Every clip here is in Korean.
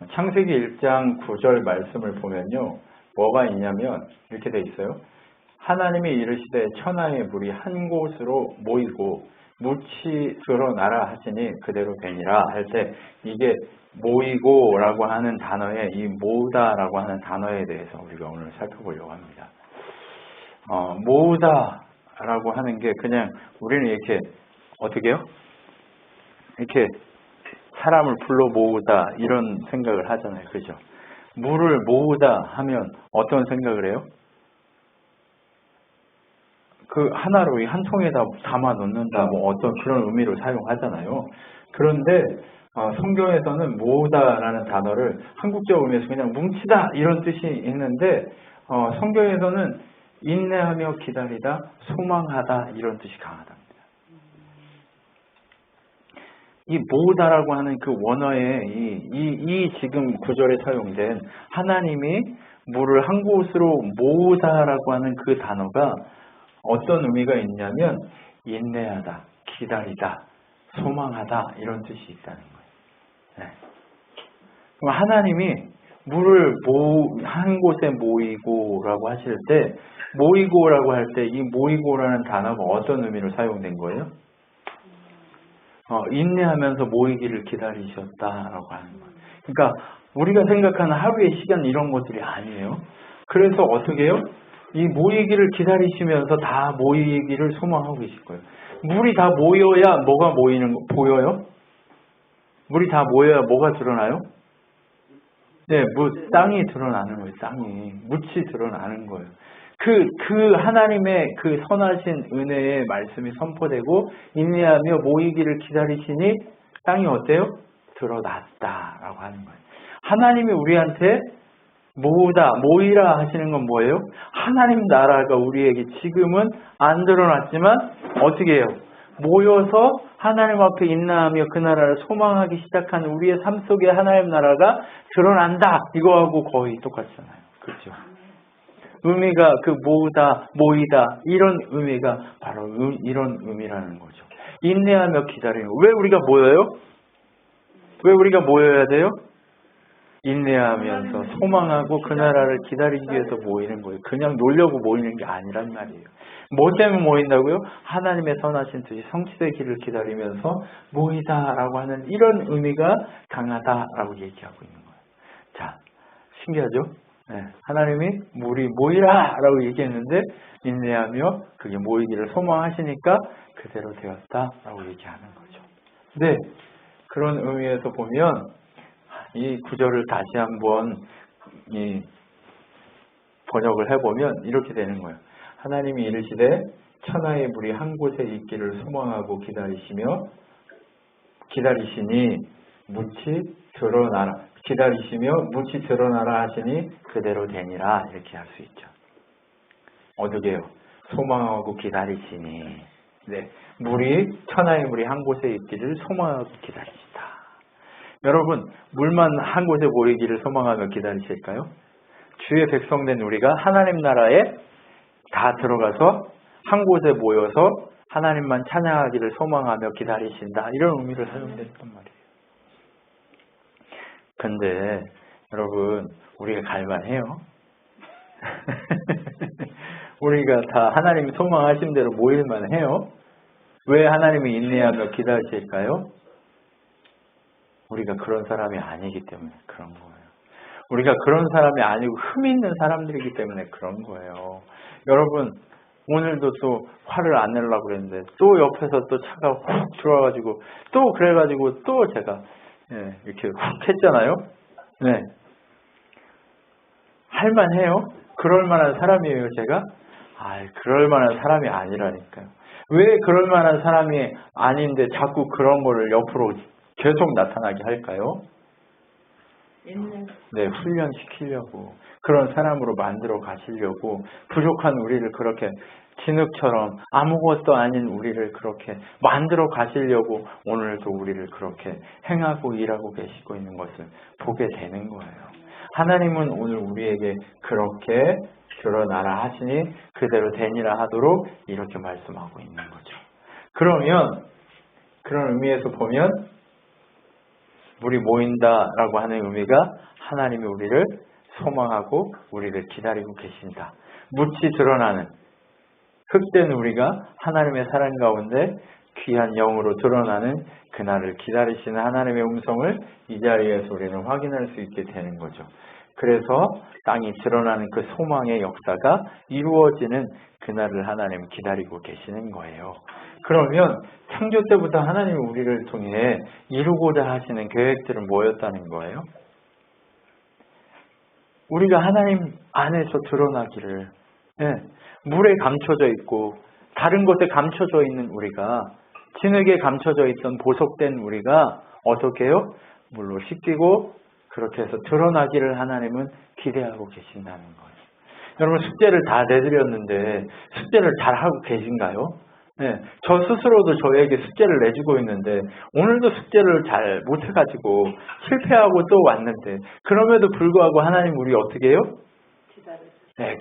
창세기 1장 9절 말씀을 보면요. 뭐가 있냐면 이렇게 돼 있어요. 하나님이 이르시되 천하의 물이 한 곳으로 모이고 묻이 드러나라 하시니 그대로 되니라 할 때 이게 모이고라고 하는 단어에 이 모으다라고 하는 단어에 대해서 우리가 오늘 살펴보려고 합니다. 모으다라고 하는 게 그냥 우리는 이렇게 어떻게 해요? 이렇게 사람을 불러 모으다 이런 생각을 하잖아요. 그죠? 물을 모으다 하면 어떤 생각을 해요? 그 하나로 한 통에다 담아 놓는다 뭐 어떤 그런 의미로 사용하잖아요. 그런데 성경에서는 모으다라는 단어를 한국적 의미에서 그냥 뭉치다 이런 뜻이 있는데 성경에서는 인내하며 기다리다, 소망하다 이런 뜻이 강하답니다. 이 모으다라고 하는 그 원어에 이 지금 구절에 사용된 하나님이 물을 한 곳으로 모으다라고 하는 그 단어가 어떤 의미가 있냐면 인내하다, 기다리다, 소망하다 이런 뜻이 있다는 거예요. 네. 그럼 하나님이 물을 한 곳에 모이고라고 하실 때 모이고라고 할 때 이 모이고라는 단어가 어떤 의미로 사용된 거예요? 인내하면서 모이기를 기다리셨다라고 하는 거예요. 그러니까 우리가 생각하는 하루의 시간 이런 것들이 아니에요. 그래서 어떻게 해요? 이 모이기를 기다리시면서 다 모이기를 소망하고 계실 거예요. 물이 다 모여야 뭐가 보여요? 물이 다 모여야 뭐가 드러나요? 네, 땅이 드러나는 거예요. 땅이. 묻이 드러나는 거예요. 그 하나님의 그 선하신 은혜의 말씀이 선포되고 인내하며 모이기를 기다리시니 땅이 어때요? 드러났다라고 하는 거예요. 하나님이 우리한테 모이라 하시는 건 뭐예요? 하나님 나라가 우리에게 지금은 안 드러났지만 어떻게 해요? 모여서 하나님 앞에 인내하며 그 나라를 소망하기 시작하는 우리의 삶 속에 하나님 나라가 드러난다. 이거하고 거의 똑같잖아요. 그렇죠? 의미가 그 모이다 이런 의미가 바로 이런 의미라는 거죠. 인내하며 기다리는 왜 우리가 모여요? 왜 우리가 모여야 돼요? 인내하면서 소망하고 그 나라를 기다리기 위해서 모이는 거예요. 그냥 놀려고 모이는 게 아니란 말이에요. 뭐 때문에 모인다고요? 하나님의 선하신 뜻이 성취되기를 기다리면서 모이다라고 하는 이런 의미가 강하다라고 얘기하고 있는 거예요. 자, 신기하죠? 네, 하나님이 물이 모이라라고 얘기했는데 인내하며 그게 모이기를 소망하시니까 그대로 되었다라고 얘기하는 거죠. 네, 그런 의미에서 보면 이 구절을 다시 한번 번역을 해보면 이렇게 되는 거예요. 하나님이 이르시되 천하의 물이 한 곳에 있기를 소망하고 기다리시니 묻이 드러나라. 기다리시며 묻이 드러나라 하시니 그대로 되니라 이렇게 할 수 있죠. 어떻게 해요? 소망하고 기다리시니 네, 천하의 물이 한 곳에 있기를 소망하고 기다리시다. 여러분 물만 한 곳에 모이기를 소망하며 기다리실까요? 주의 백성된 우리가 하나님 나라에 다 들어가서 한 곳에 모여서 하나님만 찬양하기를 소망하며 기다리신다. 이런 의미로 사용됐단 말이에요. 근데 여러분 우리가 갈만해요. 우리가 다 하나님이 소망하신 대로 모일만 해요. 왜 하나님이 인내하며 기다리실까요? 우리가 그런 사람이 아니기 때문에 그런 거예요. 우리가 그런 사람이 아니고 흠이 있는 사람들이기 때문에 그런 거예요. 여러분 오늘도 또 화를 안 내려고 그랬는데 또 옆에서 또 차가 훅 들어와가지고 또 그래가지고 또 제가 이렇게 훅 했잖아요. 네. 할만해요? 그럴 만한 사람이에요 제가? 그럴 만한 사람이 아니라니까요. 왜 그럴 만한 사람이 아닌데 자꾸 그런 거를 옆으로 계속 나타나게 할까요? 네, 훈련시키려고 그런 사람으로 만들어 가시려고 부족한 우리를 그렇게 진흙처럼 아무것도 아닌 우리를 그렇게 만들어 가시려고 오늘도 우리를 그렇게 행하고 일하고 계시고 있는 것을 보게 되는 거예요. 하나님은 오늘 우리에게 그렇게 드러나라 하시니 그대로 되니라 하도록 이렇게 말씀하고 있는 거죠. 그러면 그런 의미에서 보면 물이 모인다라고 하는 의미가 하나님이 우리를 소망하고 우리를 기다리고 계신다. 묻이 드러나는 흙된 우리가 하나님의 사랑 가운데 귀한 영으로 드러나는 그날을 기다리시는 하나님의 음성을 이 자리에서 우리는 확인할 수 있게 되는 거죠. 그래서 땅이 드러나는 그 소망의 역사가 이루어지는 그날을 하나님 기다리고 계시는 거예요. 그러면 창조 때부터 하나님이 우리를 통해 이루고자 하시는 계획들은 뭐였다는 거예요? 우리가 하나님 안에서 드러나기를, 물에 감춰져 있고 다른 것에 감춰져 있는 우리가, 진흙에 감춰져 있던 보석된 우리가 어떻게 해요? 물로 씻기고 그렇게 해서 드러나기를 하나님은 기대하고 계신다는 거예요. 여러분, 숙제를 다 내드렸는데 숙제를 잘하고 계신가요? 저 스스로도 저에게 숙제를 내주고 있는데 오늘도 숙제를 잘 못해가지고 실패하고 또 왔는데, 그럼에도 불구하고 하나님 우리 어떻게 해요?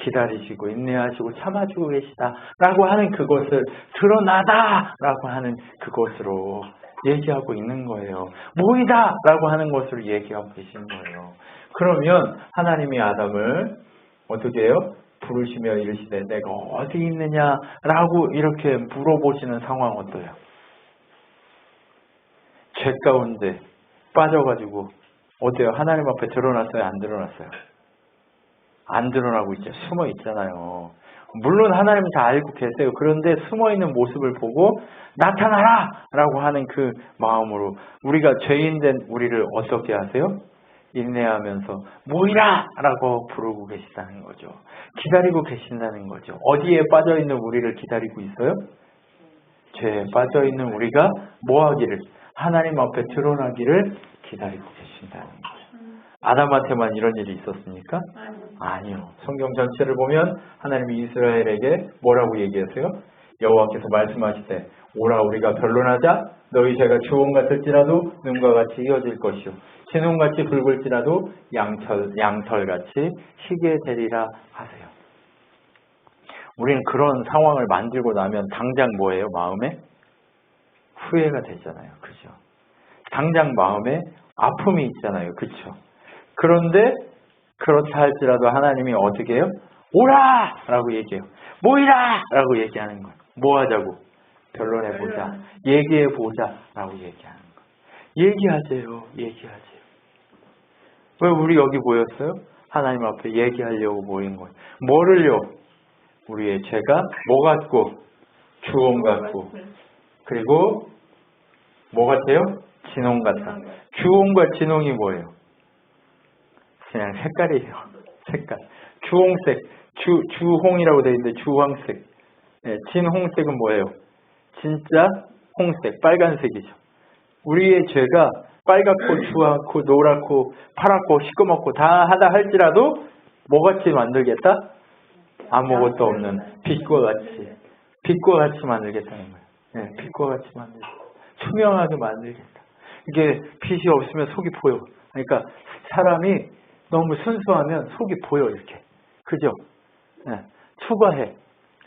기다리시고 인내하시고 참아주고 계시다 라고 하는 그것을 드러나다 라고 하는 그것으로 얘기하고 있는 거예요. 모이다 라고 하는 것으로 얘기하고 계신 거예요. 그러면 하나님이 아담을 어떻게 해요? 부르시며 이르시되 내가 어디 있느냐라고 이렇게 물어보시는 상황 어때요? 죄 가운데 빠져가지고 어때요? 하나님 앞에 드러났어요? 안 드러났어요? 안 드러나고 있죠. 숨어 있잖아요. 물론 하나님 다 알고 계세요. 그런데 숨어 있는 모습을 보고 나타나라! 라고 하는 그 마음으로 우리가 죄인된 우리를 어떻게 하세요? 인내하면서 모이라! 라고 부르고 계시다는 거죠. 기다리고 계신다는 거죠. 어디에 빠져있는 우리를 기다리고 있어요? 죄에 빠져있는 우리가 뭐하기를? 하나님 앞에 드러나기를 기다리고 계신다는 거죠. 아담한테만 이런 일이 있었습니까? 아니요. 성경 전체를 보면 하나님이 이스라엘에게 뭐라고 얘기하세요? 여호와께서 말씀하시되 오라 우리가 변론하자. 너희 죄가 주홍 같을지라도 눈과 같이 이어질 것이요 진홍같이 붉을지라도 양털같이 희게 되리라 하세요. 우리는 그런 상황을 만들고 나면 당장 뭐예요? 마음에 후회가 되잖아요. 그죠? 당장 마음에 아픔이 있잖아요. 그렇죠? 그런데 그렇다 할지라도 하나님이 어떻게 해요? 오라! 라고 얘기해요. 모이라! 라고 얘기하는 거예요. 뭐 하자고? 변론해보자. 얘기해보자. 라고 얘기하는 거예요. 얘기하세요. 왜 우리 여기 모였어요? 하나님 앞에 얘기하려고 모인 거예요. 뭐를요? 우리의 죄가 뭐 같고? 주홍 같고. 그리고 뭐 같아요? 진홍 같아. 주홍과 진홍이 뭐예요? 그냥 색깔이에요. 색깔. 주홍색. 주홍이라고 되어 있는데 주황색. 진홍색은 뭐예요? 진짜 홍색, 빨간색이죠. 우리의 죄가 빨갛고 주황고 노랗고 파랗고 시꺼멓고 다 하다 할지라도 뭐같이 만들겠다? 아무것도 없는 빛과 같이 만들겠다는 거예요. 빛과 같이 만들겠다. 투명하게 만들겠다. 이게 빛이 없으면 속이 보여. 그러니까 사람이 너무 순수하면 속이 보여 이렇게. 그죠? 투과해.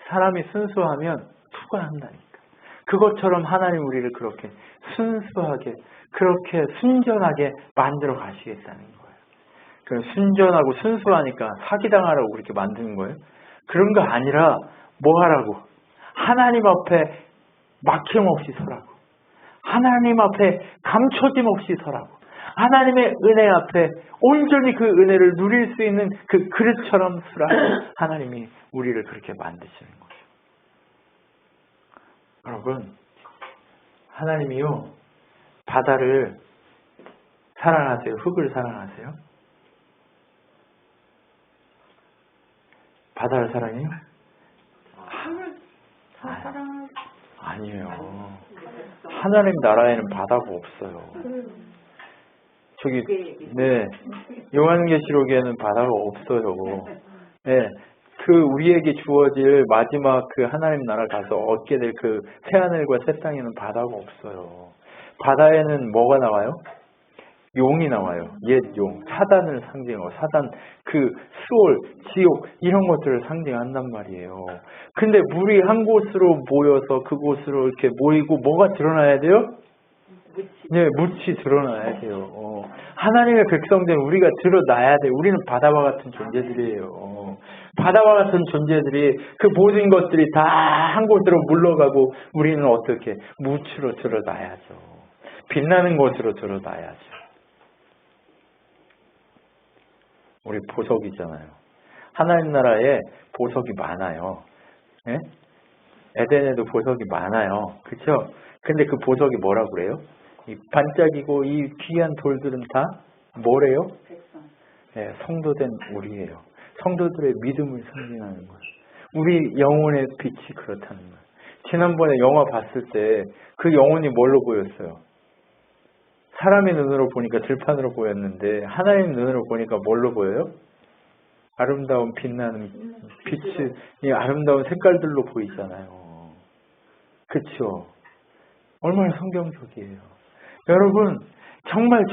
사람이 순수하면 투과한다니까. 그것처럼 하나님 우리를 그렇게 순수하게, 그렇게 순전하게 만들어 가시겠다는 거예요. 그럼 순전하고 순수하니까 사기당하라고 그렇게 만드는 거예요? 그런 거 아니라 뭐 하라고? 하나님 앞에 막힘없이 서라고. 하나님 앞에 감춰짐 없이 서라고. 하나님의 은혜 앞에 온전히 그 은혜를 누릴 수 있는 그 그릇처럼 서라고 하나님이 우리를 그렇게 만드시는 거예요. 여러분, 하나님이요, 바다를 사랑하세요? 흙을 사랑하세요? 바다를 사랑해요? 아니에요. 하나님 나라에는 바다가 없어요. 저기, 요한계시록에는 바다가 없어요. 그 우리에게 주어질 마지막 그 하나님 나라 가서 얻게 될 그 새하늘과 새 땅에는 바다가 없어요. 바다에는 뭐가 나와요? 용이 나와요. 옛 용. 사단을 상징하고, 사단, 그 수월, 지옥 이런 것들을 상징한단 말이에요. 근데 물이 한 곳으로 모여서 그곳으로 이렇게 모이고 뭐가 드러나야 돼요? 묻이 드러나야 돼요. 하나님의 백성들 우리가 드러나야 돼. 우리는 바다와 같은 존재들이에요. 바다와 같은 존재들이 그 모든 것들이 다 한 곳으로 물러가고 우리는 어떻게 묻으로 드러나야죠. 빛나는 곳으로 드러나야죠. 우리 보석이잖아요. 하나님 나라에 보석이 많아요. 예? 에덴에도 보석이 많아요. 그렇죠? 근데 그 보석이 뭐라 그래요? 이 반짝이고 이 귀한 돌들은 다 뭐래요? 네, 성도된 우리예요. 성도들의 믿음을 상징하는 거예요. 우리 영혼의 빛이 그렇다는 거예요. 지난번에 영화 봤을 때 그 영혼이 뭘로 보였어요? 사람의 눈으로 보니까 들판으로 보였는데 하나님 눈으로 보니까 뭘로 보여요? 아름다운 빛나는 빛이 이 아름다운 색깔들로 보이잖아요. 그렇죠? 얼마나 성경적이에요. 여러분 정말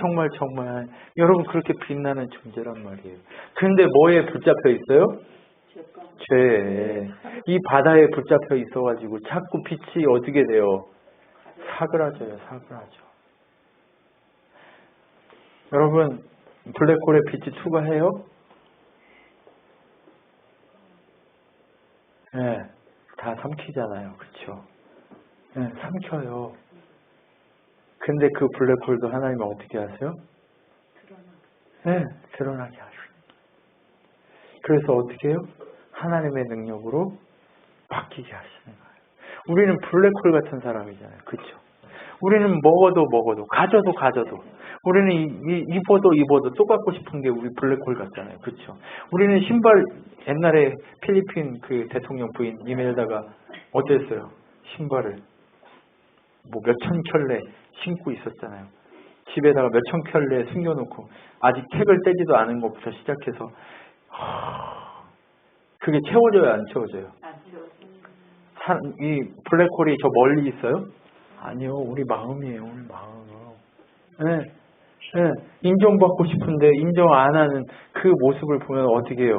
여러분 그렇게 빛나는 존재란 말이에요. 근데 뭐에 붙잡혀 있어요? 죄에. 이 바다에 붙잡혀 있어가지고 자꾸 빛이 어떻게 돼요? 사그라져요. 여러분 블랙홀에 빛이 투과해요? 네, 다 삼키잖아요. 그렇죠? 네, 삼켜요. 근데 그 블랙홀도 하나님은 어떻게 하세요? 네, 드러나게 하셔요. 그래서 어떻게 해요? 하나님의 능력으로 바뀌게 하시는 거예요. 우리는 블랙홀 같은 사람이잖아요. 그렇죠? 우리는 먹어도 가져도 우리는 입어도 또 갖고 싶은 게 우리 블랙홀 같잖아요. 그렇죠? 우리는 신발 옛날에 필리핀 그 대통령 부인 이멜다가 어땠어요? 신발을 뭐 몇천 켤레 신고 있었잖아요. 집에다가 몇천 켤레 숨겨놓고 아직 택을 떼지도 않은 것부터 시작해서 그게 채워져요? 안 채워져요? 이 블랙홀이 저 멀리 있어요? 아니요. 우리 마음이에요. 우리 마음. 네. 네. 인정받고 싶은데 인정 안 하는 그 모습을 보면 어떻게 해요?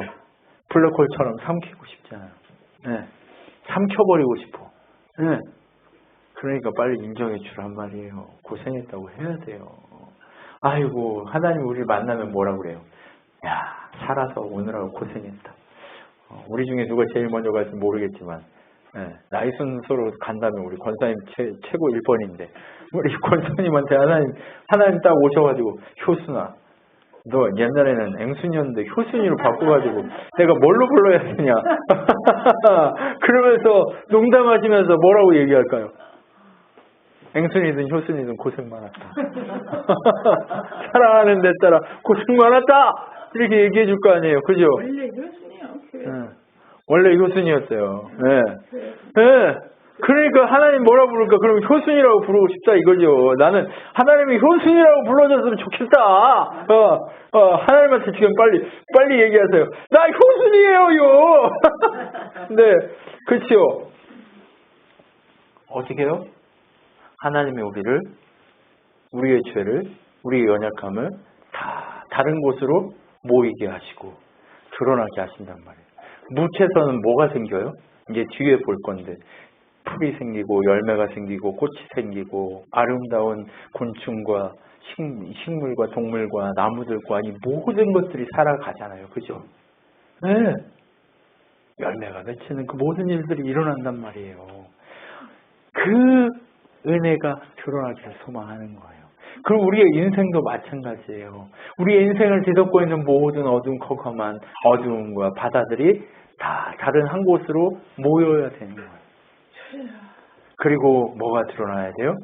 블랙홀처럼 삼키고 싶잖아요. 네. 삼켜버리고 싶어. 네. 그러니까 빨리 인정해 주란 말이에요. 고생했다고 해야 돼요. 아이고 하나님 우리를 만나면 뭐라 그래요? 야 살아서 오늘하고 고생했다. 우리 중에 누가 제일 먼저 갈지 모르겠지만 나이 순서로 간다면 우리 권사님 최고 1번인데 우리 권사님한테 하나님 딱 오셔가지고 효순아 너 옛날에는 앵순이었는데 효순이로 바꿔가지고 내가 뭘로 불러야 되냐 그러면서 농담하시면서 뭐라고 얘기할까요? 앵순이든 효순이든 고생 많았다. 사랑하는 데 따라 고생 많았다 이렇게 얘기해 줄 거 아니에요. 그죠? 원래 효순이었어요. 네. 네. 그러니까 하나님 뭐라 부를까? 그럼 효순이라고 부르고 싶다 이거죠. 나는 하나님이 효순이라고 불러줬으면 좋겠다. 하나님한테 지금 빨리 얘기하세요. 나 효순이에요. 네, 그렇죠. 어떻게 해요? 하나님이 우리의 죄를, 우리의 연약함을 다 다른 곳으로 모이게 하시고 드러나게 하신단 말이에요. 묻에서는 뭐가 생겨요? 이제 뒤에 볼 건데 풀이 생기고 열매가 생기고 꽃이 생기고 아름다운 곤충과 식물과 동물과 나무들과 이 모든 것들이 살아가잖아요. 그죠? 네. 열매가 맺히는 그 모든 일들이 일어난단 말이에요. 그 은혜가 드러나기를 소망하는 거예요. 그럼 우리의 인생도 마찬가지예요. 우리의 인생을 뒤덮고 있는 모든 어둠컴컴한 어두움과 바다들이 다 다른 한 곳으로 모여야 되는 거예요. 그리고 뭐가 드러나야 돼요?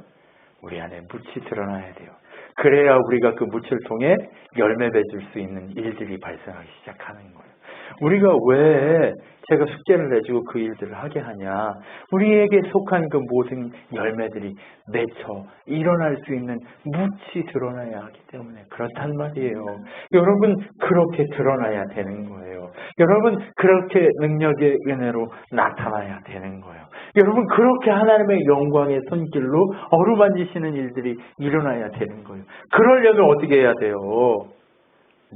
우리 안에 묻이 드러나야 돼요. 그래야 우리가 그 묻을 통해 열매 맺을 수 있는 일들이 발생하기 시작하는 거예요. 우리가 왜 제가 숙제를 내주고 그 일들을 하게 하냐? 우리에게 속한 그 모든 열매들이 맺혀 일어날 수 있는 묻이 드러나야 하기 때문에 그렇단 말이에요. 여러분 그렇게 드러나야 되는 거예요. 여러분 그렇게 능력의 은혜로 나타나야 되는 거예요. 여러분 그렇게 하나님의 영광의 손길로 어루만지시는 일들이 일어나야 되는 거예요. 그러려면 어떻게 해야 돼요?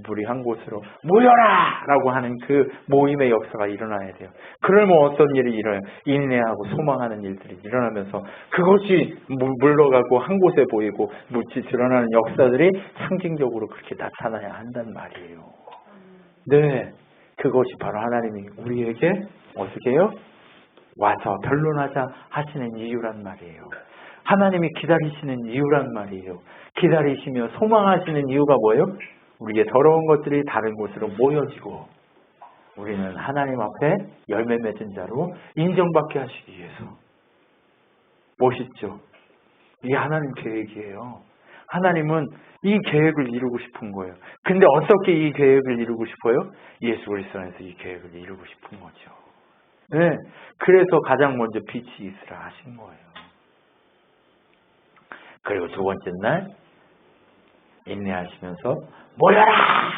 우리 한 곳으로 모여라! 라고 하는 그 모임의 역사가 일어나야 돼요. 그러면 어떤 일이 일어나요? 인내하고 소망하는 일들이 일어나면서 그것이 물러가고 한 곳에 보이고 묻지 드러나는 역사들이 상징적으로 그렇게 나타나야 한단 말이에요. 네, 그것이 바로 하나님이 우리에게 어떻게 해요? 와서 변론하자 하시는 이유란 말이에요. 하나님이 기다리시는 이유란 말이에요. 기다리시며 소망하시는 이유가 뭐예요? 우리의 더러운 것들이 다른 곳으로 모여지고 우리는 하나님 앞에 열매 맺은 자로 인정받게 하시기 위해서. 멋있죠? 이게 하나님 계획이에요. 하나님은 이 계획을 이루고 싶은 거예요. 근데 어떻게 이 계획을 이루고 싶어요? 예수 그리스도 안에서 이 계획을 이루고 싶은 거죠. 네, 그래서 가장 먼저 빛이 있으라 하신 거예요. 그리고 두 번째 날 인내하시면서 모여라!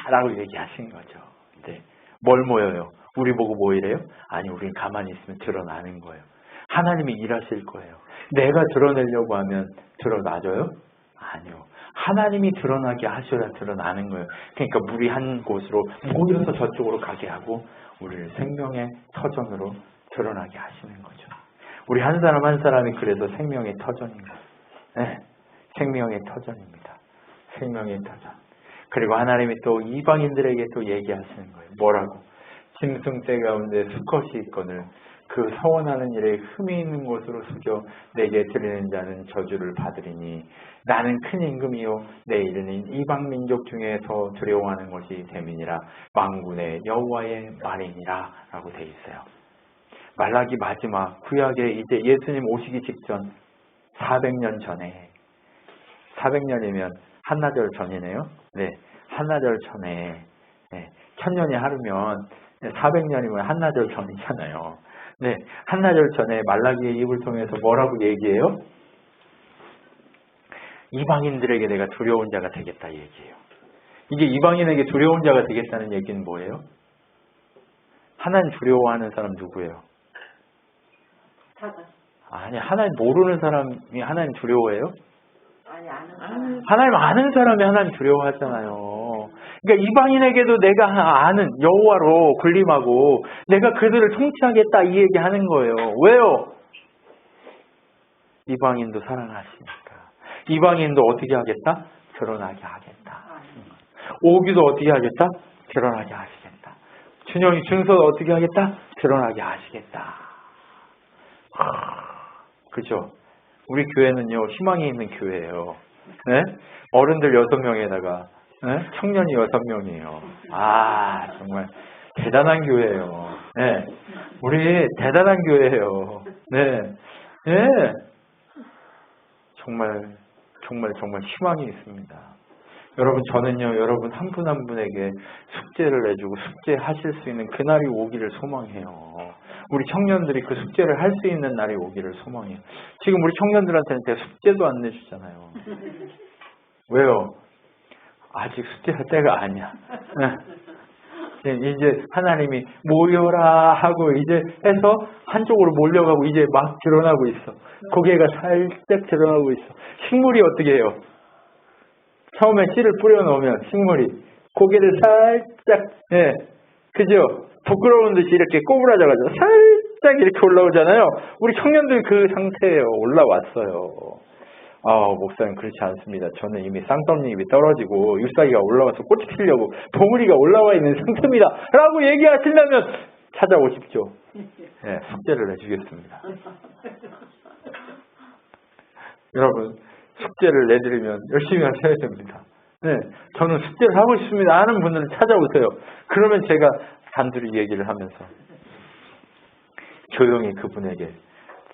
라고 얘기하신 거죠. 네. 뭘 모여요? 우리 보고 모이래요? 아니, 우리는 가만히 있으면 드러나는 거예요. 하나님이 일하실 거예요. 내가 드러내려고 하면 드러나져요? 아니요. 하나님이 드러나게 하셔야 드러나는 거예요. 그러니까 우리 한 곳으로 모여서 저쪽으로 가게 하고 우리를 생명의 터전으로 드러나게 하시는 거죠. 우리 한 사람 한 사람이 그래서 생명의 터전인 거예요. 네. 생명의 터전입니다. 생명의 터전. 그리고 하나님이 또 이방인들에게 또 얘기하시는 거예요. 뭐라고? 짐승떼 가운데 수컷이 있거늘 그 서원하는 일에 흠이 있는 곳으로 숙여 내게 드리는 자는 저주를 받으리니 나는 큰 임금이요 내 이르는 이방 민족 중에서 두려워하는 것이 됨이니라 만군의 여호와의 말이니라 라고 돼 있어요. 말라기 마지막 구약에 이제 예수님 오시기 직전 400년 전에 400년이면 한나절 전이네요. 네, 한나절 전에 네, 1000년이 하루면 400년이면 한나절 전이잖아요. 네, 한나절 전에 말라기의 입을 통해서 뭐라고 얘기해요? 이방인들에게 내가 두려운 자가 되겠다 얘기해요. 이게 이방인에게 두려운 자가 되겠다는 얘기는 뭐예요? 하나님 두려워하는 사람 누구예요? 아니, 하나님 모르는 사람이 하나님 두려워해요? 하나님 아는 사람이 하나님 두려워하잖아요. 그러니까 이방인에게도 내가 아는 여호와로 군림하고 내가 그들을 통치하겠다 이 얘기하는 거예요. 왜요? 이방인도 사랑하시니까. 이방인도 어떻게 하겠다? 드러나게 하겠다. 오기도 어떻게 하겠다? 드러나게 하시겠다. 준영이 준서도 어떻게 하겠다? 드러나게 하시겠다. 그죠? 우리 교회는요, 희망이 있는 교회예요. 네? 어른들 6명에다가, 네? 청년이 6명이에요. 아, 정말 대단한 교회예요. 네. 우리 대단한 교회예요. 네. 네. 정말 희망이 있습니다. 여러분, 저는요, 여러분 한 분 한 분에게 숙제를 내주고 숙제하실 수 있는 그날이 오기를 소망해요. 우리 청년들이 그 숙제를 할 수 있는 날이 오기를 소망해요. 지금 우리 청년들한테는 제가 숙제도 안 내주잖아요. 왜요? 아직 숙제할 때가 아니야. 이제 하나님이 모여라 하고 이제 해서 한쪽으로 몰려가고 이제 막 드러나고 있어. 고개가 살짝 드러나고 있어. 식물이 어떻게 해요? 처음에 씨를 뿌려 놓으면 식물이 고개를 살짝, 예, 그죠? 부끄러운 듯이 이렇게 꼬부라져가지고 살짝 이렇게 올라오잖아요. 우리 청년들 그 상태예요. 올라왔어요. 목사님 그렇지 않습니다. 저는 이미 쌍떡잎이 떨어지고 잎사귀가 올라와서 꽃이 피려고 봉우리가 올라와 있는 상태입니다. 라고 얘기하시려면 찾아오십시오. 네, 숙제를 내주겠습니다. 여러분, 숙제를 내드리면 열심히 하셔야 됩니다. 네, 저는 숙제를 하고 싶습니다 하는 분들은 찾아오세요. 그러면 제가 단둘이 얘기를 하면서 조용히 그분에게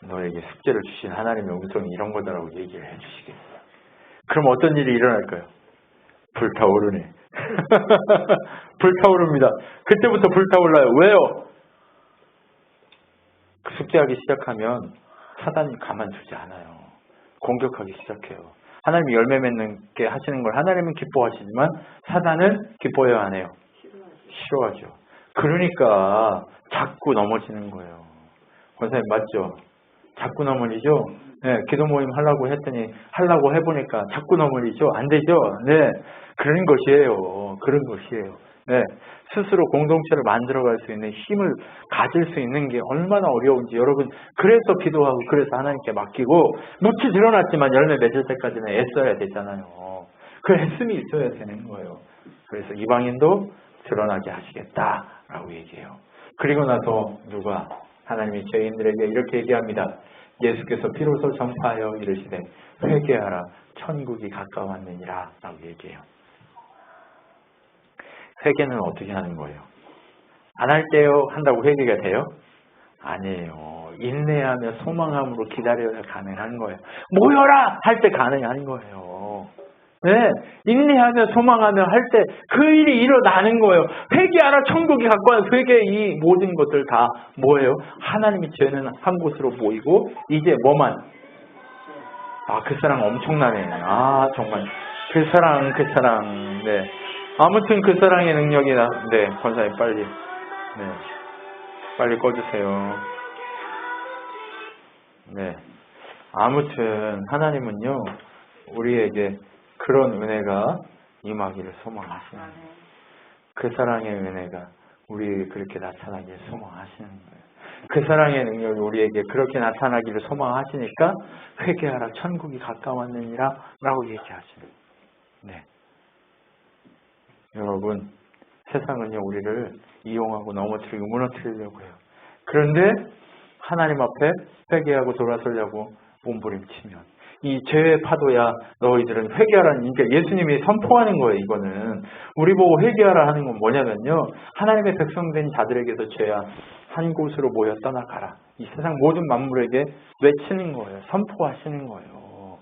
너에게 숙제를 주신 하나님의 음성이 이런 거다라고 얘기를 해주시겠어요. 그럼 어떤 일이 일어날까요? 불타오르네. 불타오릅니다. 그때부터 불타올라요. 왜요? 그 숙제하기 시작하면 사단이 가만두지 않아요. 공격하기 시작해요. 하나님이 열매 맺는 게 하시는 걸 하나님은 기뻐하시지만 사단은 기뻐해요, 안 해요? 싫어하죠. 그러니까 자꾸 넘어지는 거예요. 권사님 맞죠? 자꾸 넘어지죠? 네, 기도 모임 하려고 해보니까 자꾸 넘어지죠? 안 되죠? 네, 그런 것이에요. 그런 것이에요. 네, 스스로 공동체를 만들어갈 수 있는 힘을 가질 수 있는 게 얼마나 어려운지 여러분, 그래서 기도하고 그래서 하나님께 맡기고 묵히 드러났지만 열매 맺을 때까지는 애써야 되잖아요. 그 애씀이 있어야 되는 거예요. 그래서 이방인도 드러나게 하시겠다라고 얘기해요. 그리고 나서 누가 하나님이 죄인들에게 이렇게 얘기합니다. 예수께서 비로소 전파하여 이르시되 회개하라 천국이 가까웠느니라 라고 얘기해요. 회개는 어떻게 하는 거예요? 안 할게요 한다고 회개가 돼요? 아니에요. 인내하며 소망함으로 기다려야 가능한 거예요. 모여라 할 때 가능한 거예요. 네, 인내하며 소망하며 할 때 그 일이 일어나는 거예요. 회개하라 천국이 가까워. 회개 이 모든 것들 다 뭐예요? 하나님이 죄는 한 곳으로 모이고 이제 뭐만? 그 사랑 엄청나네. 정말 그 사랑. 네. 아무튼 그 사랑의 능력이 네, 권사님 빨리 꺼주세요. 네. 아무튼 하나님은요 우리에게 그런 은혜가 임하기를 소망하시는 거예요. 그 사랑의 은혜가 우리 그렇게 나타나기를 소망하시는 거예요. 그 사랑의 능력이 우리에게 그렇게 나타나기를 소망하시니까 회개하라 천국이 가까웠느니라 라고 얘기하시는 거예요. 네. 여러분, 세상은요 우리를 이용하고 넘어뜨리고 무너뜨리려고 해요. 그런데 하나님 앞에 회개하고 돌아서려고 몸부림치면 이 죄의 파도야 너희들은 회개하라는, 그러니까 예수님이 선포하는 거예요. 이거는 우리 보고 회개하라 하는 건 뭐냐면요, 하나님의 백성된 자들에게서 죄야 한 곳으로 모여 떠나가라, 이 세상 모든 만물에게 외치는 거예요. 선포하시는 거예요.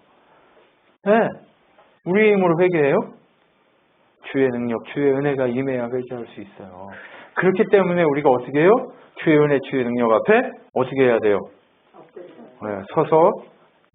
네, 우리의 힘으로 회개해요? 주의 능력, 주의 은혜가 임해야 회개할 수 있어요. 그렇기 때문에 우리가 어떻게 해요? 주의 은혜, 주의 능력 앞에 어떻게 해야 돼요? 네, 서서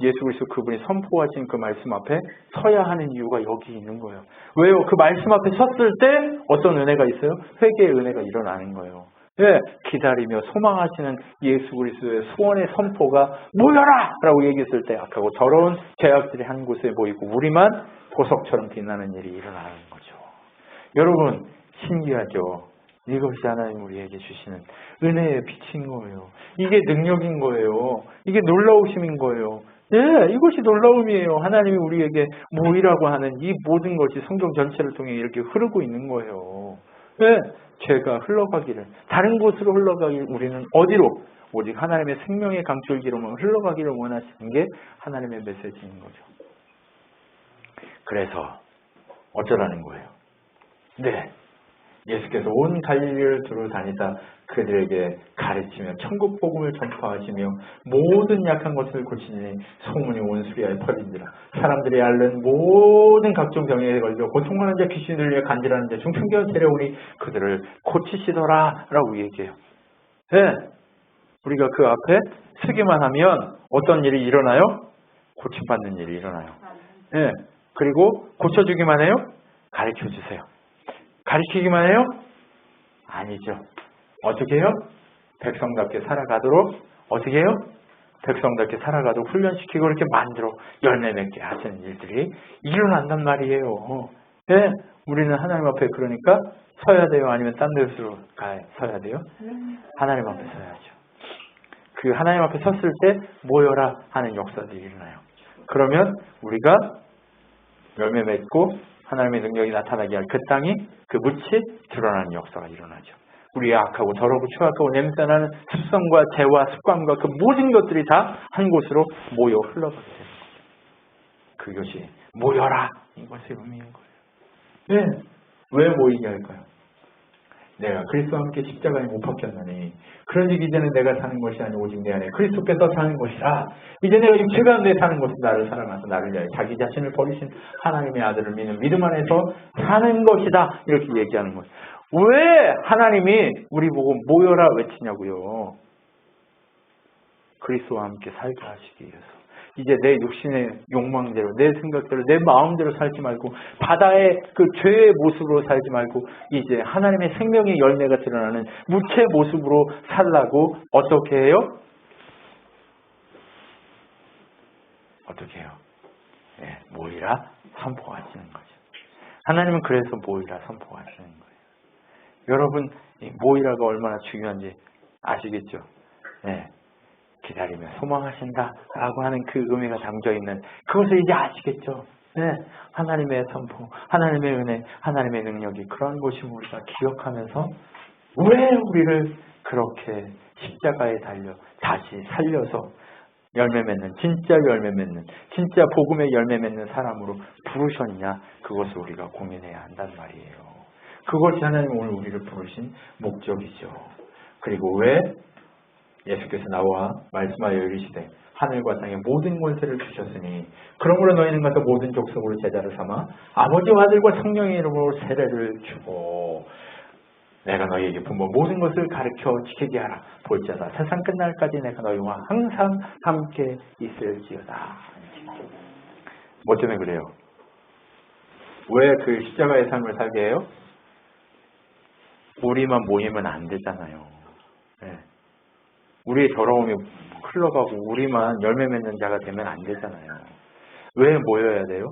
예수 그리스도 그분이 선포하신 그 말씀 앞에 서야 하는 이유가 여기 있는 거예요. 왜요? 그 말씀 앞에 섰을 때 어떤 은혜가 있어요? 회개의 은혜가 일어나는 거예요. 예, 기다리며 소망하시는 예수 그리스도의 소원의 선포가 모여라! 라고 얘기했을 때 악하고 더러운 죄악들이 한 곳에 모이고 우리만 보석처럼 빛나는 일이 일어나는 거죠. 여러분, 신기하죠? 이것이 하나님 우리에게 주시는 은혜의 빛인 거예요. 이게 능력인 거예요. 이게 놀라우심인 거예요. 예, 이것이 놀라움이에요. 하나님이 우리에게 모이라고 하는 이 모든 것이 성경 전체를 통해 이렇게 흐르고 있는 거예요. 예, 죄가 흘러가기를, 다른 곳으로 흘러가기를, 우리는 어디로? 오직 하나님의 생명의 강줄기로만 흘러가기를 원하시는 게 하나님의 메시지인 거죠. 그래서 어쩌라는 거예요? 네, 예수께서 온 갈릴리를 두루 다니다 그들에게 가르치며 천국 복음을 전파하시며 모든 약한 것을 고치니 소문이 온 수리하여 퍼진지라. 사람들이 앓는 모든 각종 병에 걸려 고통하는 자, 귀신 들려 간질하는 자, 중풍병 데려오니 그들을 고치시더라 라고 얘기해요. 네, 우리가 그 앞에 서기만 하면 어떤 일이 일어나요? 고침받는 일이 일어나요. 네, 그리고 고쳐주기만 해요? 가르쳐주세요. 가르치기만 해요? 아니죠. 어떻게 해요? 백성답게 살아가도록 어떻게 해요? 백성답게 살아가도록 훈련시키고 이렇게 만들어 열매 맺게 하시는 일들이 일어난단 말이에요. 네, 우리는 하나님 앞에 그러니까 서야 돼요? 아니면 딴 데로 서야 돼요? 하나님 앞에 서야죠. 그 하나님 앞에 섰을 때 모여라 하는 역사들이 일어나요. 그러면 우리가 열매 맺고 하나님의 능력이 나타나게 할 그 땅이, 그 묻이 드러나는 역사가 일어나죠. 우리의 악하고 더럽고 추악하고 냄새나는 습성과 죄와 습관과 그 모든 것들이 다 한 곳으로 모여 흘러가게 되는 거죠. 그것이 모여라, 이것의 의미인 거예요. 네, 왜 모이게 할까요? 내가 그리스도와 함께 십자가에 못 박혔나니 그러니 이제는 내가 사는 것이 아니고 오직 내 안에 그리스도께서 사는 것이라. 이제 내가 육체 가운데 사는 것은 나를 사랑하사 나를 위하여 자기 자신을 버리신 하나님의 아들을 믿는 믿음 안에서 사는 것이다, 이렇게 얘기하는 거예요. 왜 하나님이 우리 보고 모여라 외치냐고요? 그리스도와 함께 살게 하시기 위해서. 이제 내 육신의 욕망대로, 내 생각대로, 내 마음대로 살지 말고 바다의 그 죄의 모습으로 살지 말고 이제 하나님의 생명의 열매가 드러나는 무채 모습으로 살라고 어떻게 해요? 어떻게 해요? 네, 모이라 선포하시는 거죠. 하나님은 그래서 모이라 선포하시는 거예요. 여러분, 이 모이라가 얼마나 중요한지 아시겠죠? 네, 기다리며 소망하신다 라고 하는 그 의미가 담겨있는 그것을 이제 아시겠죠? 네, 하나님의 선포, 하나님의 은혜, 하나님의 능력이 그런 것임을 우리가 기억하면서 왜 우리를 그렇게 십자가에 달려 다시 살려서 열매 맺는, 진짜 열매 맺는, 진짜 복음의 열매 맺는 사람으로 부르셨냐, 그것을 우리가 고민해야 한단 말이에요. 그것이 하나님 오늘 우리를 부르신 목적이죠. 그리고 왜 예수께서 나와 말씀하여 이르시되 하늘과 땅의 모든 권세를 주셨으니 그러므로 너희는 가서 모든 족속으로 제자를 삼아 아버지와 아들과 성령의 이름으로 세례를 주고 내가 너희에게 분모 모든 것을 가르쳐 지키게 하라. 볼지어다 세상 끝날까지 내가 너희와 항상 함께 있을지어다. 뭐 때문에 그래요? 왜 그 십자가의 삶을 살게 해요? 우리만 모이면 안 되잖아요. 네. 우리의 더러움이 흘러가고 우리만 열매 맺는 자가 되면 안 되잖아요. 왜 모여야 돼요?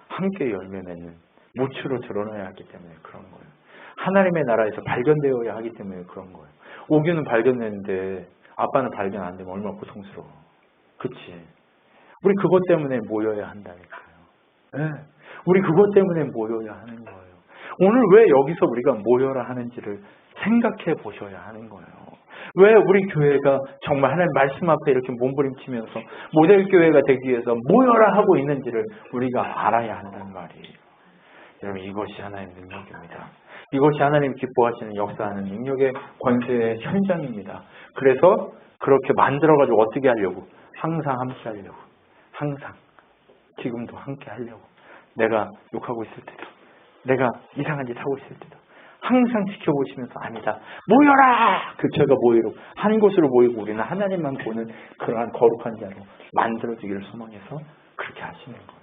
함께 열매 맺는 무추로 드러나야 하기 때문에 그런 거예요. 하나님의 나라에서 발견되어야 하기 때문에 그런 거예요. 오규는 발견됐는데 아빠는 발견 안 되면 얼마나 고통스러워. 그치? 우리 그것 때문에 모여야 한다니까요. 네. 우리 그것 때문에 모여야 하는 거예요. 오늘 왜 여기서 우리가 모여라 하는지를 생각해 보셔야 하는 거예요. 왜 우리 교회가 정말 하나님 말씀 앞에 이렇게 몸부림치면서 모델 교회가 되기 위해서 모여라 하고 있는지를 우리가 알아야 한다는 말이에요. 여러분, 이것이 하나님의 능력입니다. 이것이 하나님 기뻐하시는 역사하는 능력의 권세의 현장입니다. 그래서 그렇게 만들어가지고 어떻게 하려고? 항상 함께 하려고. 항상. 지금도 함께 하려고. 내가 욕하고 있을 때도, 내가 이상한 짓 하고 있을 때도 항상 지켜보시면서 아니다. 모여라! 교체가 모이고 한 곳으로 모이고 우리는 하나님만 보는 그러한 거룩한 자로 만들어지기를 소망해서 그렇게 하시는 거예요.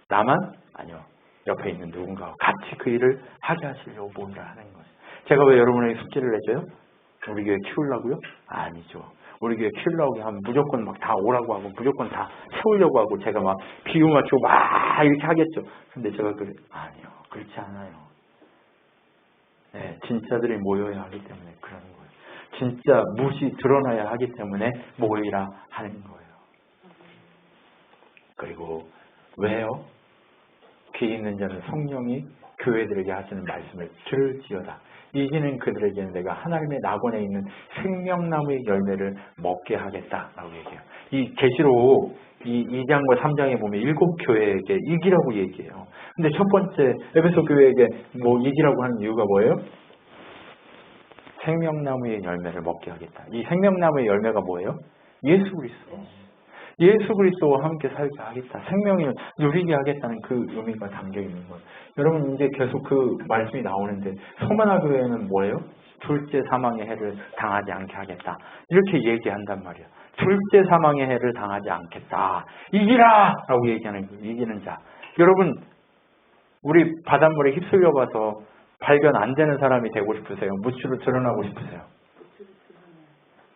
나만? 아니요. 옆에 있는 누군가와 같이 그 일을 하게 하시려고 모이라 하는 거예요. 제가 왜 여러분에게 숙제를 내줘요? 우리 교회 키우려고요? 아니죠. 우리 교회 키우려고 하면 무조건 막 다 오라고 하고 무조건 다 세우려고 하고 제가 막 비유 맞추고 막 이렇게 하겠죠. 근데 제가 아니요. 그렇지 않아요. 네, 진짜들이 모여야 하기 때문에 그러는 거예요. 진짜 무시 드러나야 하기 때문에 모이라 하는 거예요. 그리고 왜요? 귀 있는 자는 성령이 교회들에게 하시는 말씀을 들을지어다. 이기는 그들에게는 내가 하나님의 낙원에 있는 생명나무의 열매를 먹게 하겠다라고 얘기해요. 이 계시록 이 2장과 3장에 보면 7교회에게 이기라고 얘기해요. 근데 첫 번째 에베소 교회에게 뭐 이기라고 하는 이유가 뭐예요? 생명나무의 열매를 먹게 하겠다. 이 생명나무의 열매가 뭐예요? 예수 그리스도. 예수 그리스도와 함께 살게 하겠다. 생명을 누리게 하겠다는 그 의미가 담겨 있는 거예요. 여러분 이제 계속 그 말씀이 나오는데 소만화 교회는 뭐예요? 둘째 사망의 해를 당하지 않게 하겠다. 이렇게 얘기한단 말이에요. 둘째 사망의 해를 당하지 않겠다. 이기라! 라고 얘기하는 거예요. 이기는 자. 여러분 우리 바닷물에 휩쓸려 가서 발견 안 되는 사람이 되고 싶으세요? 무추로 드러나고 싶으세요?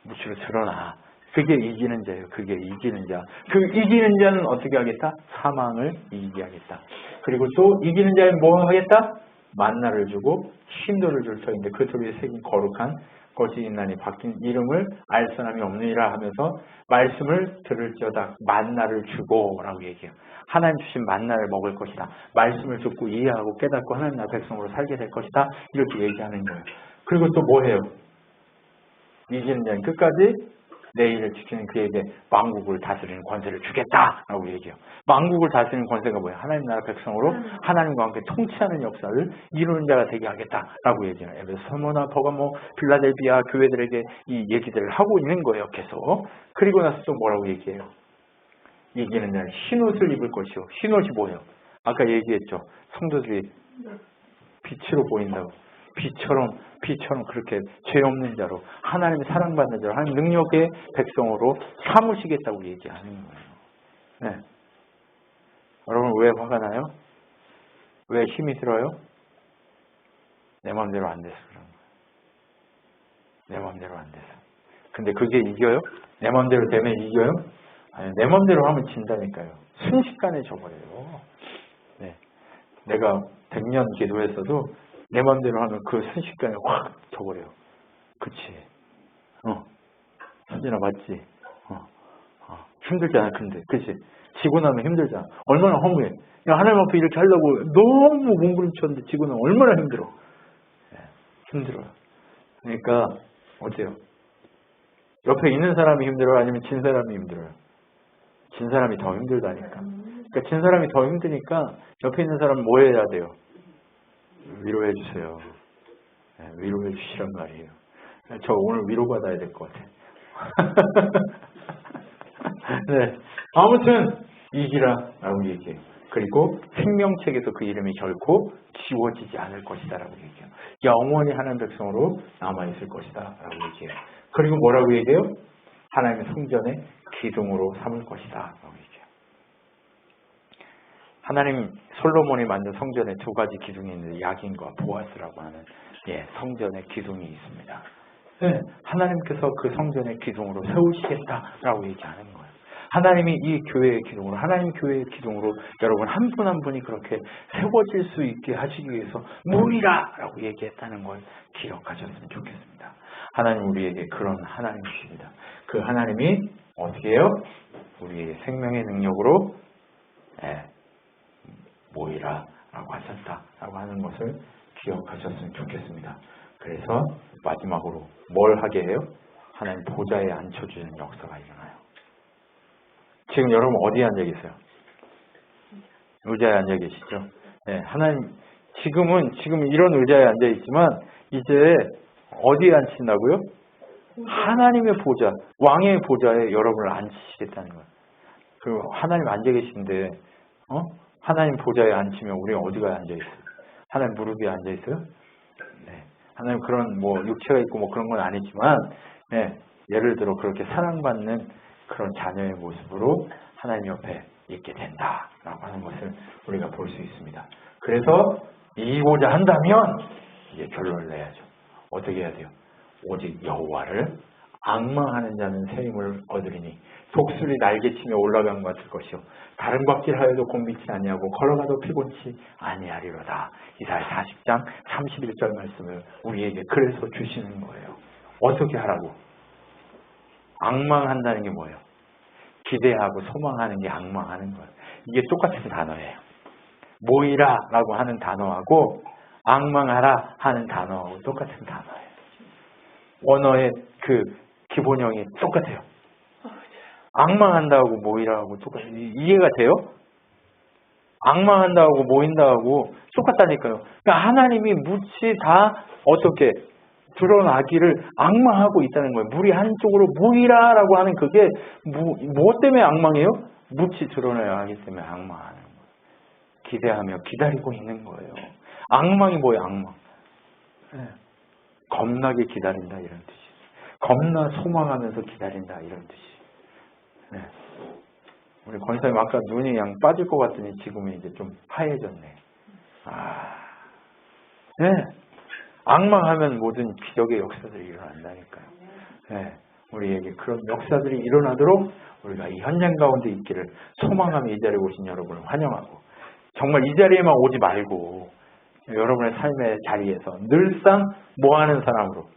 무추로 드러나. 그게 이기는 자예요. 그게 이기는 자. 그 이기는 자는 어떻게 하겠다? 사망을 이기게 하겠다. 그리고 또 이기는 자는 뭐 하겠다? 만나를 주고 신도를 줄 터인데 그 둘이 새긴 거룩한 것이 있나니 바뀐 이름을 알 사람이 없느니라 하면서 말씀을 들을지어다 만나를 주고 라고 얘기해요. 하나님 주신 만나를 먹을 것이다. 말씀을 듣고 이해하고 깨닫고 하나님 나라 백성으로 살게 될 것이다. 이렇게 얘기하는 거예요. 그리고 또 뭐 해요? 이기는 자는 끝까지 내 일을 지키는 그에게 만국을 다스리는 권세를 주겠다라고 얘기해요. 만국을 다스리는 권세가 뭐예요? 하나님 나라 백성으로 하나님과 함께 통치하는 역사를 이루는 자가 되게 하겠다라고 얘기해요. 에베소, 스무나, 버가모, 필라델비아 교회들에게 이 얘기들을 하고 있는 거예요. 계속. 그리고 나서 또 뭐라고 얘기해요? 이기는 자는 흰옷을 입을 것이요. 흰옷이 뭐예요? 아까 얘기했죠. 성도들이 빛으로 보인다고. 빛처럼 그렇게 죄 없는 자로 하나님의 사랑받는 자로 하나님 능력의 백성으로 삼으시겠다고 얘기하는 거예요. 네. 여러분 왜 화가 나요? 왜 힘이 들어요? 내 마음대로 안 돼서 그런 거예요. 내 마음대로 안 돼서. 근데 그게 이겨요? 내 마음대로 되면 이겨요? 아니, 내 맘대로 하면 진다니까요. 순식간에 져버려요. 네. 내가 100년 기도했어도 내 맘대로 하면 그 순식간에 확 져버려요. 그치? 선진아 맞지? 힘들잖아, 근데. 그치? 지고 나면 힘들잖아. 얼마나 허무해. 야, 하나님 앞에 이렇게 하려고 너무 몸부림쳤는데 지고 나면 얼마나 힘들어. 네, 힘들어요. 그러니까, 어때요? 옆에 있는 사람이 힘들어요? 아니면 진 사람이 힘들어요? 진 사람이 더 힘들다니까. 그러니까 진 사람이 더 힘드니까 옆에 있는 사람은 뭐 해야 돼요? 위로해 주세요. 네, 위로해 주시란 말이에요. 저 오늘 위로받아야 될 것 같아요. 네. 아무튼 이기라라고 얘기해요. 그리고 생명책에서 그 이름이 결코 지워지지 않을 것이다 라고 얘기해요. 영원히 하나님 백성으로 남아있을 것이다 라고 얘기해요. 그리고 뭐라고 얘기해요? 하나님의 성전의 기둥으로 삼을 것이다 라고 얘기해요. 하나님 솔로몬이 만든 성전에 두 가지 기둥이 있는데 야긴과 보아스라고 하는 성전의 기둥이 있습니다. 네, 하나님께서 그 성전의 기둥으로 세우시겠다라고 얘기하는 거예요. 하나님이 이 교회의 기둥으로, 하나님 교회의 기둥으로 여러분 한 분 한 분이 그렇게 세워질 수 있게 하시기 위해서 모이라라고 얘기했다는 걸 기억하셨으면 좋겠습니다. 하나님 우리에게 그런 하나님이십니다. 그 하나님이 어떻게 해요? 우리의 생명의 능력으로 모이라라고 하셨다라고 하는 것을 기억하셨으면 좋겠습니다. 그래서 마지막으로 뭘 하게 해요? 하나님 보좌에 앉혀주는 역사가 일어나요. 지금 여러분 어디에 앉아 계세요? 의자에 앉아 계시죠? 네, 하나님 지금 이런 의자에 앉아 있지만 이제 어디에 앉힌다고요? 하나님의 보좌, 왕의 보좌에 여러분을 앉히시겠다는 거예요. 그 하나님 앉아 계신데 하나님 보좌에 앉히면 우리가 어디가 앉아 있어요? 하나님 무릎 위에 앉아 있어요? 네. 하나님 그런 육체가 있고 그런 건 아니지만 예를 들어 그렇게 사랑받는 그런 자녀의 모습으로 하나님 옆에 있게 된다라고 하는 것을 우리가 볼 수 있습니다. 그래서 이기고자 한다면 이제 결론을 내야죠. 어떻게 해야 돼요? 오직 여호와를 앙망하는 자는 새 힘을 얻으리니 독수리 날개치며 올라간 것 같을 것이요 다른 곽질하여도 곤비치 아니하고 걸어가도 피곤치 아니하리로다. 이사야 40장 31절 말씀을 우리에게 그래서 주시는 거예요. 어떻게 하라고? 앙망한다는 게 뭐예요? 기대하고 소망하는 게 앙망하는 거예요. 이게 똑같은 단어예요. 모이라라고 하는 단어하고 앙망하라 하는 단어하고 똑같은 단어예요. 언어의 그 기본형이 똑같아요. 앙망한다고 모이라고 똑같아요. 이해가 돼요? 앙망한다고 모인다고 똑같다니까요. 그러니까 하나님이 무치 다 어떻게 드러나기를 앙망하고 있다는 거예요. 물이 한쪽으로 모이라라고 하는 그게 뭐 때문에 앙망해요? 무치 드러나야 하기 때문에 앙망하는 거예요. 기대하며 기다리고 있는 거예요. 앙망이 뭐예요? 앙망. 겁나게 기다린다 이런 뜻이. 겁나 소망하면서 기다린다 이런 뜻이. 우리 권사님 아까 눈이 그냥 빠질 것 같더니 지금은 이제 좀 하얘졌네. 앙망하면 모든 기적의 역사들이 일어난다니까요. 우리에게 그런 역사들이 일어나도록 우리가 이 현장 가운데 있기를 소망하며 이 자리에 오신 여러분을 환영하고 정말 이 자리에만 오지 말고 여러분의 삶의 자리에서 늘상 뭐하는 사람으로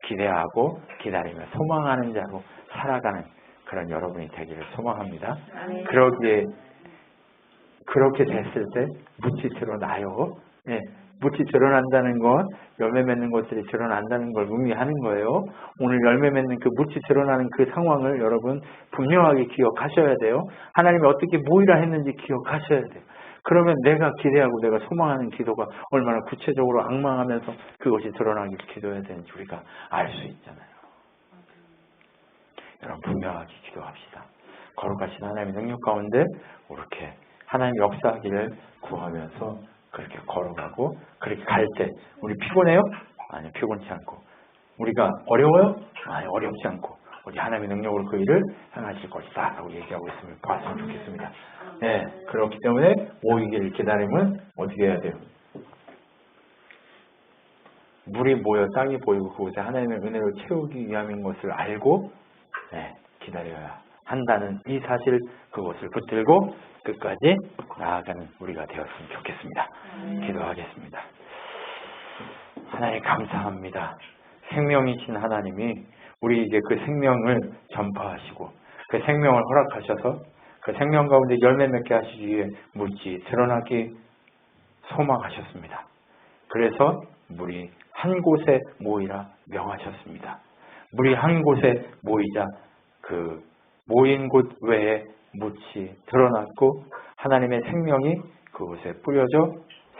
기대하고 기다리며 소망하는 자로 살아가는 그런 여러분이 되기를 소망합니다. 그렇게 됐을 때 무치 드러나요. 무치 드러난다는 건 열매 맺는 것들이 드러난다는 걸 의미하는 거예요. 오늘 열매 맺는 그 무치 드러나는 그 상황을 여러분 분명하게 기억하셔야 돼요. 하나님이 어떻게 모이라 했는지 기억하셔야 돼요. 그러면 내가 기대하고 내가 소망하는 기도가 얼마나 구체적으로 앙망하면서 그것이 드러나게 기도해야 되는지 우리가 알 수 있잖아요. 여러분 분명하게 기도합시다. 거룩하신 하나님의 능력 가운데 이렇게 하나님 역사하기를 구하면서 그렇게 걸어가고 그렇게 갈 때 우리 피곤해요? 아니 피곤치 않고 우리가 어려워요? 아니 어렵지 않고 우리 하나님의 능력으로 그 일을 행하실 것이다 라고 얘기하고 있음을 봤으면 좋겠습니다. 그렇기 때문에 모이기를 기다림은 어떻게 해야 돼요? 물이 모여 땅이 보이고 그곳에 하나님의 은혜로 채우기 위함인 것을 알고 기다려야 한다는 이 사실, 그것을 붙들고 끝까지 나아가는 우리가 되었으면 좋겠습니다. 기도하겠습니다. 하나님 감사합니다. 생명이신 하나님이 우리에게 그 생명을 전파하시고 그 생명을 허락하셔서 그 생명 가운데 열매 맺게 하시기 위해 물질이 드러나기 소망하셨습니다. 그래서 물이 한 곳에 모이라 명하셨습니다. 물이 한 곳에 모이자 그 모인 곳 외에 묻이 드러났고 하나님의 생명이 그곳에 뿌려져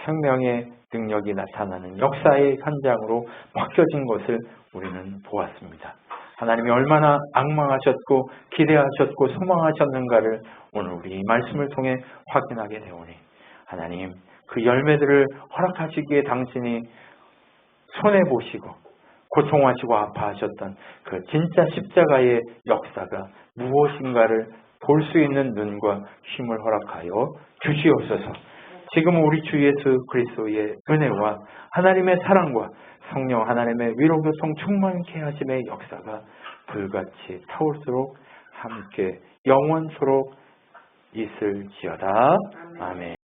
생명의 능력이 나타나는 역사의 현장으로 바뀌어진 것을 우리는 보았습니다. 하나님이 얼마나 악망하셨고 기대하셨고 소망하셨는가를 오늘 우리 이 말씀을 통해 확인하게 되오니 하나님 그 열매들을 허락하시기에 당신이 손해보시고 고통하시고 아파하셨던 그 진짜 십자가의 역사가 무엇인가를 볼 수 있는 눈과 힘을 허락하여 주시옵소서. 지금 우리 주 예수 그리스도의 은혜와 하나님의 사랑과 성령 하나님의 위로교통 충만케 하심의 역사가 불같이 타올수록 함께 영원토록 있을지어다. 아멘.